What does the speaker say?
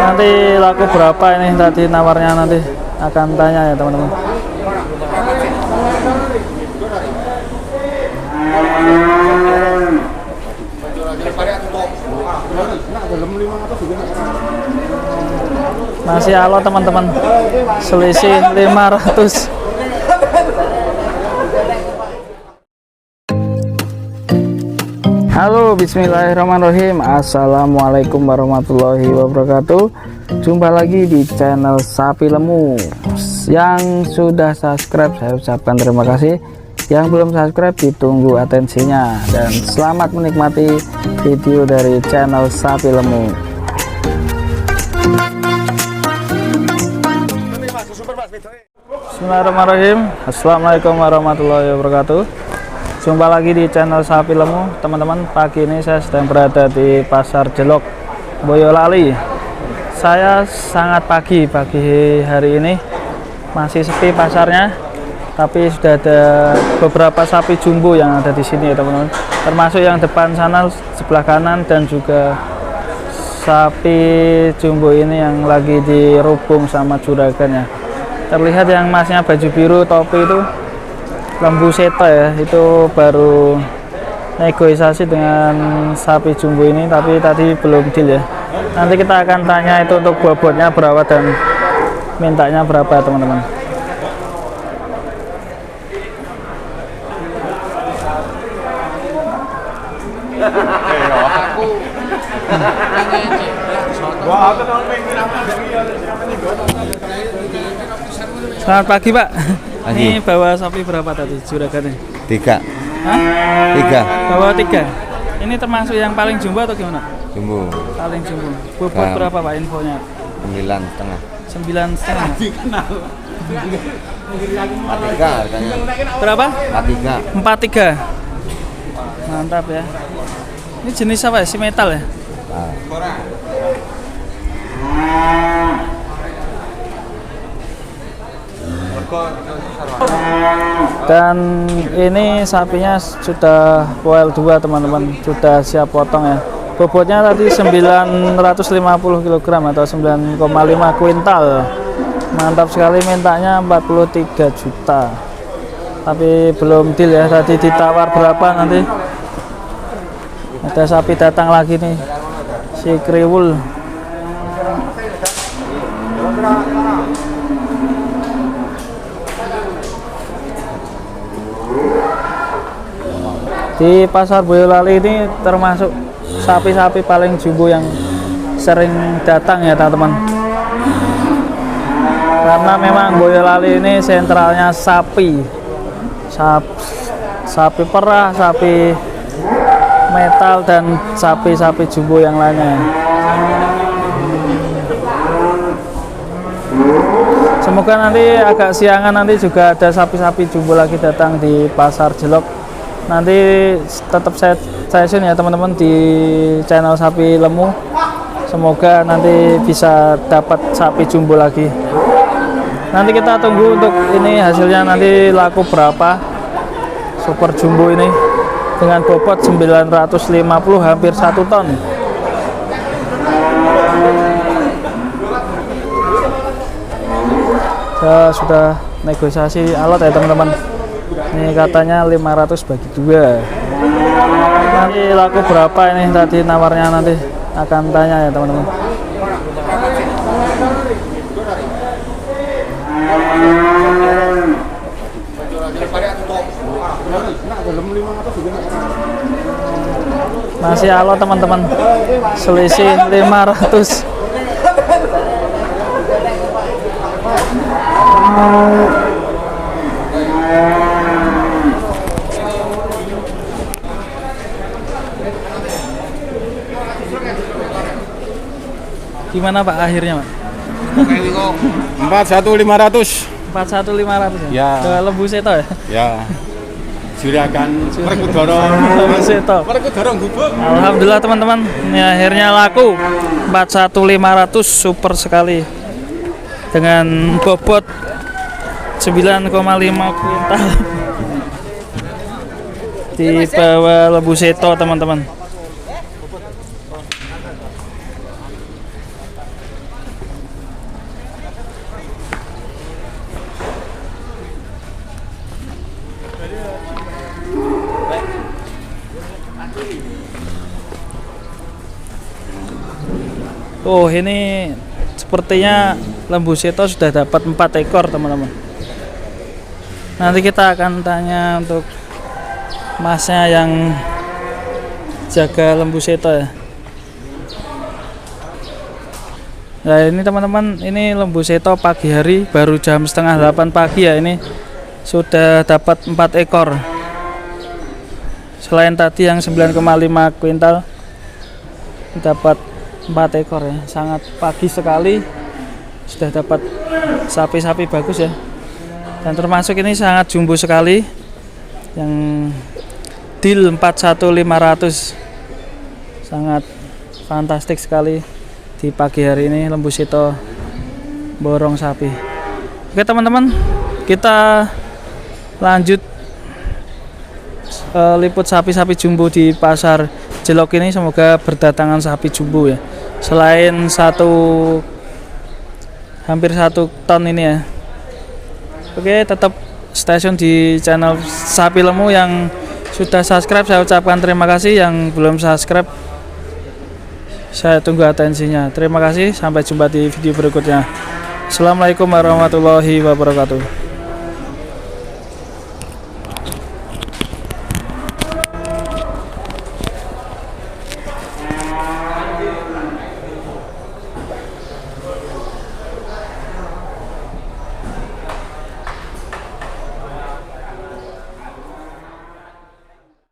Nanti laku berapa ini tadi nawarnya, nanti akan tanya ya teman-teman. Masih alot teman-teman, selisih 500. Halo, bismillahirrahmanirrahim. Assalamualaikum warahmatullahi wabarakatuh. Jumpa lagi di channel Sapi Lemu. Yang sudah subscribe saya ucapkan terima kasih. Yang belum subscribe ditunggu atensinya. Dan selamat menikmati video dari channel Sapi Lemu. Bismillahirrahmanirrahim. Assalamualaikum warahmatullahi wabarakatuh. Jumpa lagi di channel Sapi Lemu, teman-teman. Pagi ini saya sedang berada di Pasar Jelok, Boyolali. Saya sangat pagi hari ini, masih sepi pasarnya, tapi sudah ada beberapa sapi jumbo yang ada di sini ya teman-teman. Termasuk yang depan sana sebelah kanan, dan juga sapi jumbo ini yang lagi dirubung sama juragan ya. Terlihat yang masnya baju biru topi itu lembu seto ya, itu baru negosiasi dengan sapi jumbo ini, tapi tadi belum deal ya. Nanti kita akan tanya itu untuk bobotnya berapa dan mintanya berapa teman-teman. Selamat pagi Pak. Pagi. Ini bawa sapi berapa tadi juragannya? 3. Hah? 3. Bawa 3. Ini termasuk yang paling jumbo atau gimana? Jumbo. Paling jumbo. Bobot berapa Pak infonya? 9,5. 9,5. 43 harganya. Berapa? 43. 43. Mantap ya. Ini jenis apa ya? Si metal ya? Nah. Dan ini sapinya sudah poel 2 teman-teman, sudah siap potong ya. Bobotnya tadi 950 kg atau 9,5 kuintal. Mantap sekali, mintanya 43 juta. Tapi belum deal ya, tadi ditawar berapa nanti. Ada sapi datang lagi nih, si Kriwul. Di Pasar Boyolali ini termasuk sapi-sapi paling jumbo yang sering datang ya teman-teman. Karena memang Boyolali ini sentralnya sapi. Sapi perah, sapi metal, dan sapi-sapi jumbo yang lainnya. Semoga nanti agak siangan nanti juga ada sapi-sapi jumbo lagi datang di Pasar Jelok. Nanti tetap saya tune ya teman-teman di channel Sapi Lemu. Semoga nanti bisa dapat sapi jumbo lagi. Nanti kita tunggu untuk ini hasilnya, nanti laku berapa super jumbo ini dengan bobot 950, hampir 1 ton. Saya sudah negosiasi alat ya teman-teman. Ini katanya 500 bagi 2. Nanti laku berapa ini tadi nawarnya, nanti akan tanya ya teman-teman. Masih alot teman-teman, selisih 500. Gimana Pak akhirnya Pak? 41.500. 41.500 ya? Ya. Lembu seto ya? Ya. Juragan Merkudoro. Lembu seto. Merkudoro gubuk. Alhamdulillah teman-teman, ini akhirnya laku 41.500, super sekali. Dengan bobot 9,5 kuintal. Di bawah lembu seto teman-teman. Oh, ini sepertinya lembu seto sudah dapat 4 ekor, teman-teman. Nanti kita akan tanya untuk masnya yang jaga lembu seto ya. Nah, ini teman-teman, ini lembu seto pagi hari baru jam setengah 8 pagi ya, ini sudah dapat 4 ekor. Selain tadi yang 9,5 kuintal, dapat 4 ekor ya. Sangat pagi sekali sudah dapat sapi-sapi bagus ya. Dan termasuk ini sangat jumbo sekali, yang deal 41.500. Sangat fantastik sekali di pagi hari ini lembu seto borong sapi. Oke teman-teman, kita lanjut liput sapi-sapi jumbo di pasar Jelok ini. Semoga berdatangan sapi jumbo ya, selain hampir 1 ton ini ya. Oke, tetap stay di channel Sapi Lemu. Yang sudah subscribe saya ucapkan terima kasih, yang belum subscribe saya tunggu atensinya. Terima kasih, sampai jumpa di video berikutnya. Assalamualaikum warahmatullahi wabarakatuh.